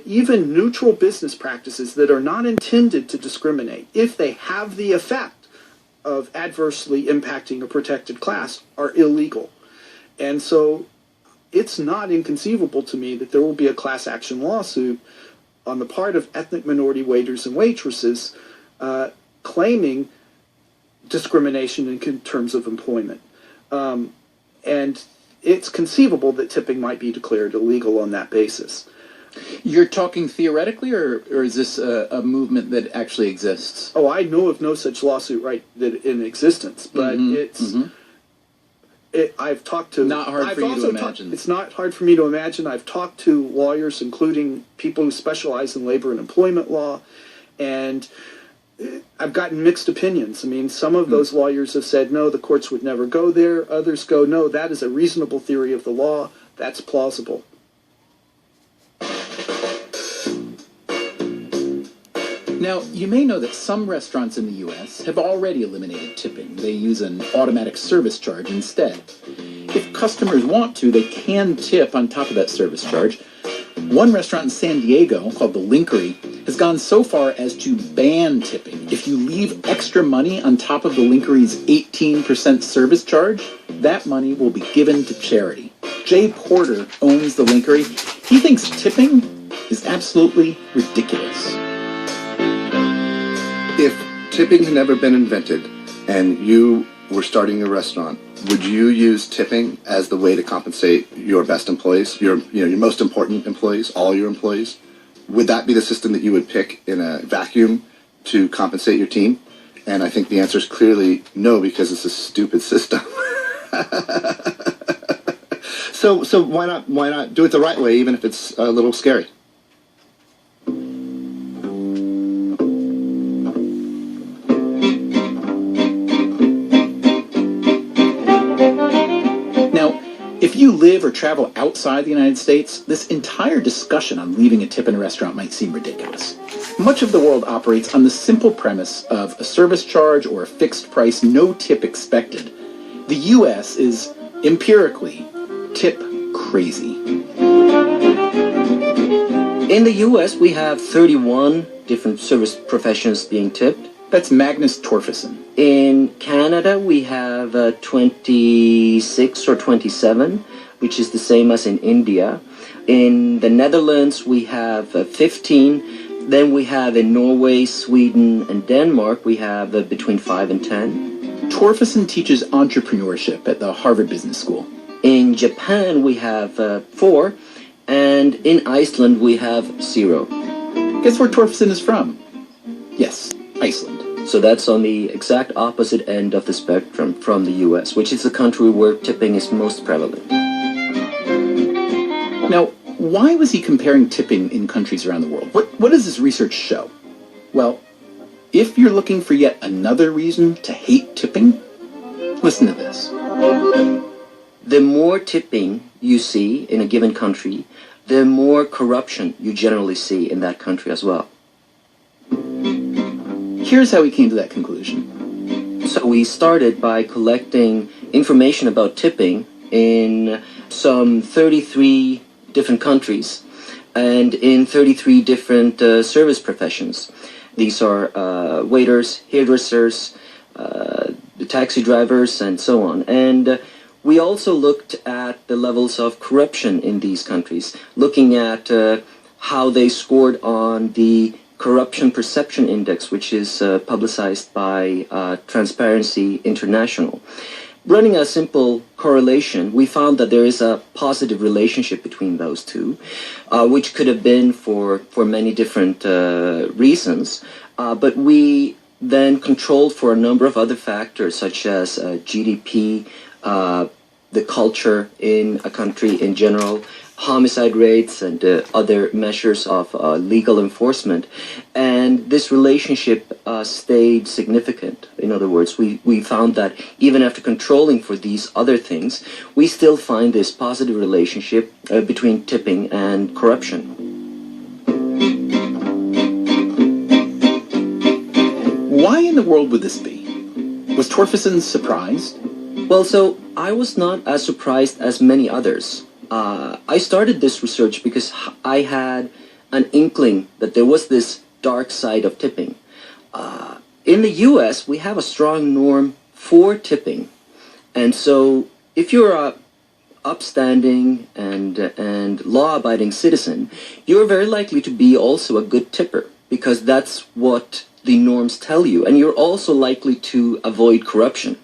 even neutral business practices that are not intended to discriminate, if they have the effect of adversely impacting a protected class, are illegal. And so it's not inconceivable to me that there will be a class action lawsuit on the part of ethnic minority waiters and waitresses claiming discrimination in terms of employment. And it's conceivable that tipping might be declared illegal on that basis. You're talking theoretically, or is this a movement that actually exists? Oh, I know of no such lawsuit in existence, but I've talked to... Not hard for you to imagine. It's not hard for me to imagine. I've talked to lawyers, including people who specialize in labor and employment law, and I've gotten mixed opinions. I mean, some of those lawyers have said, no, the courts would never go there. Others go, no, that is a reasonable theory of the law. That's plausible. Now, you may know that some restaurants in the U.S. have already eliminated tipping. They use an automatic service charge instead. If customers want to, they can tip on top of that service charge. One restaurant in San Diego, called the Linkery, has gone so far as to ban tipping. If you leave extra money on top of the Linkery's 18% service charge, that money will be given to charity. Jay Porter owns the Linkery. He thinks tipping is absolutely ridiculous. If tipping had never been invented and you were starting a restaurant, would you use tipping as the way to compensate your best employees, your most important employees, all your employees? Would that be the system that you would pick in a vacuum to compensate your team? And I think the answer is clearly no, because it's a stupid system. So why not do it the right way, even if it's a little scary? If you live or travel outside the United States, this entire discussion on leaving a tip in a restaurant might seem ridiculous. Much of the world operates on the simple premise of a service charge or a fixed price, no tip expected. The U.S. is, empirically, tip crazy. In the U.S., we have 31 different service professions being tipped. That's Magnus Torfesen. In Canada, we have 26 or 27, which is the same as in India. In the Netherlands, we have 15. Then we have in Norway, Sweden, and Denmark, we have between 5 and 10. Torfesen teaches entrepreneurship at the Harvard Business School. In Japan, we have 4. And in Iceland, we have 0. Guess where Torfesen is from? Yes, Iceland. So that's on the exact opposite end of the spectrum from the U.S., which is the country where tipping is most prevalent. Now, why was he comparing tipping in countries around the world? What does this research show? Well, if you're looking for yet another reason to hate tipping, listen to this. The more tipping you see in a given country, the more corruption you generally see in that country as well. Here's how we came to that conclusion. So we started by collecting information about tipping in some 33 different countries and in 33 different service professions. These are waiters, hairdressers, taxi drivers, and so on. And we also looked at the levels of corruption in these countries, looking at how they scored on the Corruption Perception Index, which is publicized by Transparency International. Running a simple correlation, we found that there is a positive relationship between those two, which could have been for many different reasons, but we then controlled for a number of other factors, such as GDP, the culture in a country in general, homicide rates, and other measures of legal enforcement. And this relationship stayed significant. In other words, we found that even after controlling for these other things, we still find this positive relationship between tipping and corruption. Why in the world would this be? Was Torfesen surprised? Well, so I was not as surprised as many others. I started this research because I had an inkling that there was this dark side of tipping. In the U.S., we have a strong norm for tipping. And so if you're a upstanding and law-abiding citizen, you're very likely to be also a good tipper, because that's what the norms tell you. And you're also likely to avoid corruption.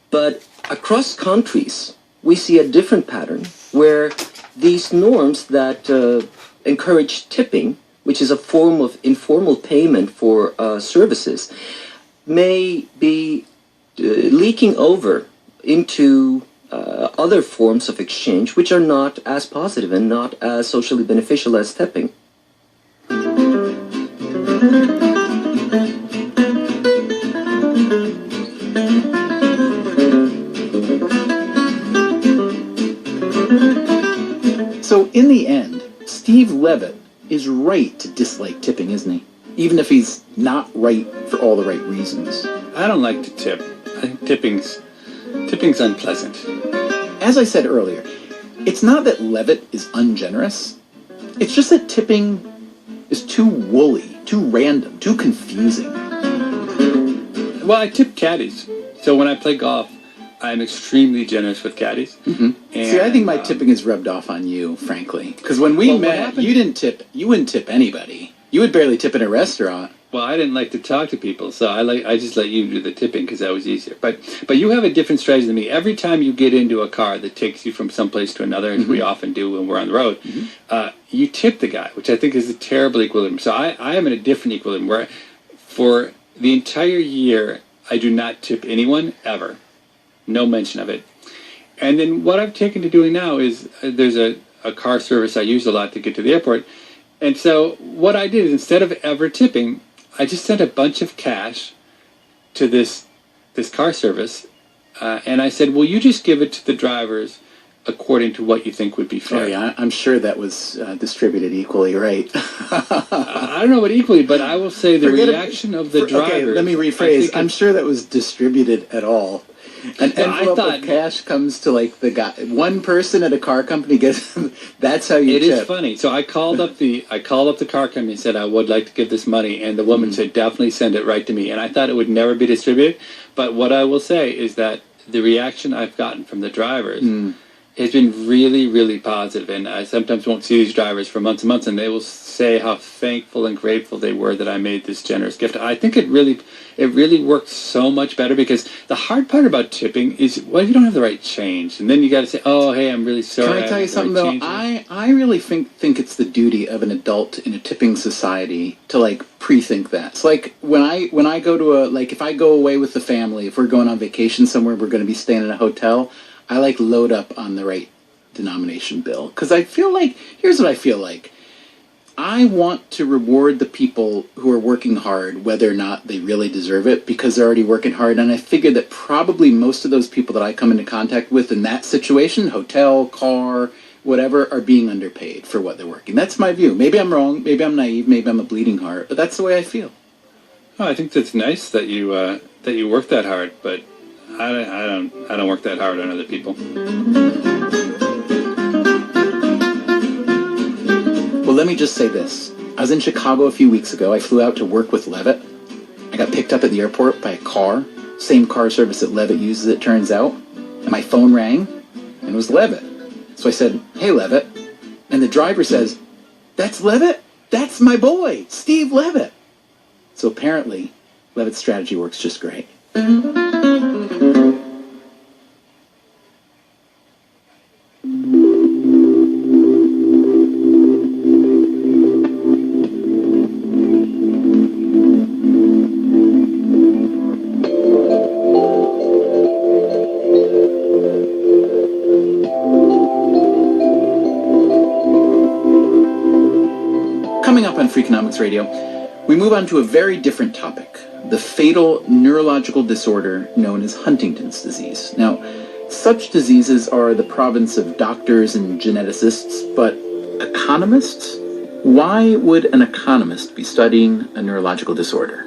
But across countries, we see a different pattern where these norms that encourage tipping, which is a form of informal payment for services, may be leaking over into other forms of exchange which are not as positive and not as socially beneficial as tipping. So in the end, Steve Levitt is right to dislike tipping, isn't he? Even if he's not right for all the right reasons. I don't like to tip. I think tipping's unpleasant. As I said earlier, it's not that Levitt is ungenerous. It's just that tipping is too woolly, too random, too confusing. Well, I tip caddies. So when I play golf, I'm extremely generous with caddies. Mm-hmm. And, see, I think my tipping is rubbed off on you, frankly. Because when we met, you wouldn't tip anybody. You would barely tip in a restaurant. Well, I didn't like to talk to people, so I just let you do the tipping because that was easier. But you have a different strategy than me. Every time you get into a car that takes you from some place to another, as we often do when we're on the road, you tip the guy, which I think is a terrible equilibrium. So I am in a different equilibrium where for the entire year, I do not tip anyone ever. No mention of it. And then what I've taken to doing now is there's a car service I use a lot to get to the airport. And so what I did is instead of ever tipping, I just sent a bunch of cash to this car service. And I said, well, you just give it to the drivers according to what you think would be fair. Oh, yeah, I'm sure that was distributed equally, right? I don't know about equally, but I will say the reaction of the drivers... Okay, let me rephrase. I'm sure that was distributed at all. An envelope of cash comes to like the guy. One person at a car company gets. That's how you tip. It is funny. So I called up the car company and said I would like to give this money, and the woman said definitely send it right to me. And I thought it would never be distributed, but what I will say is that the reaction I've gotten from the drivers has been really, really positive. And I sometimes won't see these drivers for months and months, and they will say how thankful and grateful they were that I made this generous gift. I think it really worked so much better, because the hard part about tipping is, well, you don't have the right change, and then you got to say, oh, hey, I'm really sorry. Can I tell you something though? I really think it's the duty of an adult in a tipping society to like pre-think that. It's like when I go to if I go away with the family, if we're going on vacation somewhere, we're going to be staying in a hotel, I like load up on the right denomination bill, because I feel like, here's what I feel like. I want to reward the people who are working hard, whether or not they really deserve it, because they're already working hard. And I figure that probably most of those people that I come into contact with in that situation, hotel, car, whatever, are being underpaid for what they're working. That's my view. Maybe I'm wrong. Maybe I'm naive. Maybe I'm a bleeding heart. But that's the way I feel. Oh, I think that's nice that you work that hard, but I don't work that hard on other people. Well, let me just say this. I was in Chicago a few weeks ago. I flew out to work with Levitt. I got picked up at the airport by a car. Same car service that Levitt uses, it turns out. And my phone rang, and it was Levitt. So I said, hey, Levitt. And the driver says, that's Levitt? That's my boy, Steve Levitt. So apparently, Levitt's strategy works just great. Coming up on Freakonomics Radio, we move on to a very different topic, the fatal neurological disorder known as Huntington's disease. Now, such diseases are the province of doctors and geneticists, but economists? Why would an economist be studying a neurological disorder?